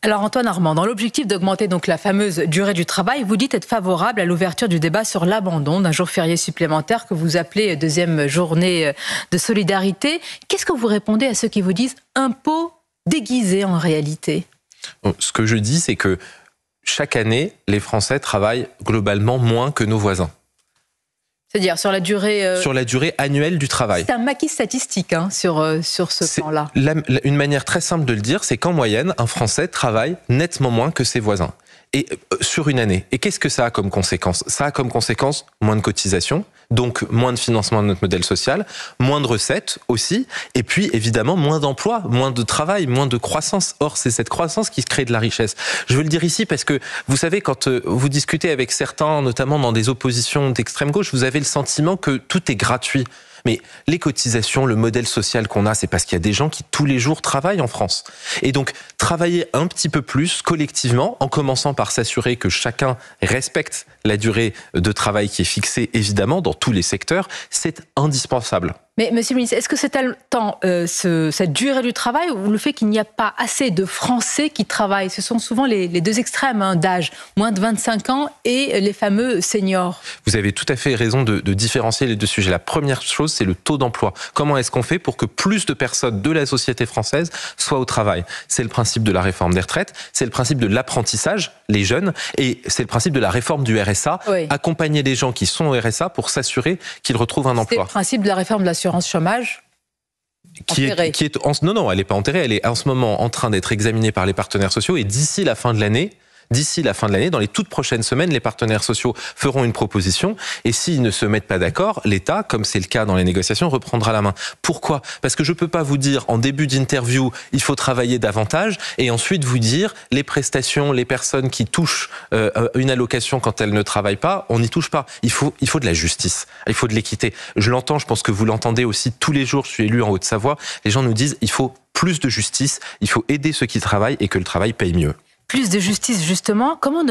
Alors Antoine Armand, dans l'objectif d'augmenter donc la fameuse durée du travail, vous dites être favorable à l'ouverture du débat sur l'abandon d'un jour férié supplémentaire que vous appelez deuxième journée de solidarité. Qu'est-ce que vous répondez à ceux qui vous disent impôt déguisé en réalité? Ce que je dis, c'est que chaque année, les Français travaillent globalement moins que nos voisins. C'est-à-dire sur la durée... Sur la durée annuelle du travail. C'est un maquis statistique sur ce plan-là. Une manière très simple de le dire, c'est qu'en moyenne, un Français travaille nettement moins que ses voisins. Et sur une année. Et qu'est-ce que ça a comme conséquence? Ça a comme conséquence moins de cotisations, donc moins de financement de notre modèle social, moins de recettes aussi, et puis évidemment moins d'emplois, moins de travail, moins de croissance. Or, c'est cette croissance qui crée de la richesse. Je veux le dire ici parce que, vous savez, quand vous discutez avec certains, notamment dans des oppositions d'extrême gauche, vous avez le sentiment que tout est gratuit. Mais les cotisations, le modèle social qu'on a, c'est parce qu'il y a des gens qui tous les jours travaillent en France. Et donc, travailler un petit peu plus collectivement, en commençant par s'assurer que chacun respecte la durée de travail qui est fixée, évidemment, dans tous les secteurs, c'est indispensable. Mais monsieur le ministre, est-ce que c'est tant cette durée du travail ou le fait qu'il n'y a pas assez de Français qui travaillent? Ce sont souvent les deux extrêmes d'âge, moins de 25 ans et les fameux seniors. Vous avez tout à fait raison de différencier les deux sujets. La première chose, c'est le taux d'emploi. Comment est-ce qu'on fait pour que plus de personnes de la société française soient au travail? C'est le principe de la réforme des retraites, c'est le principe de l'apprentissage, les jeunes, et c'est le principe de la réforme du RSA, oui. Accompagner les gens qui sont au RSA pour s'assurer qu'ils retrouvent un emploi. C'est le principe de la réforme de l'assurance chômage non, elle n'est pas enterrée, elle est en ce moment en train d'être examinée par les partenaires sociaux et d'ici la fin de l'année, dans les toutes prochaines semaines, les partenaires sociaux feront une proposition et s'ils ne se mettent pas d'accord, l'État, comme c'est le cas dans les négociations, reprendra la main. Pourquoi? Parce que je ne peux pas vous dire en début d'interview, il faut travailler davantage et ensuite vous dire les prestations, les personnes qui touchent une allocation quand elles ne travaillent pas, on n'y touche pas. Il faut de la justice, il faut de l'équité. Je l'entends, je pense que vous l'entendez aussi tous les jours, je suis élu en Haute-Savoie, les gens nous disent il faut plus de justice, il faut aider ceux qui travaillent et que le travail paye mieux. Plus de justice, justement. Comment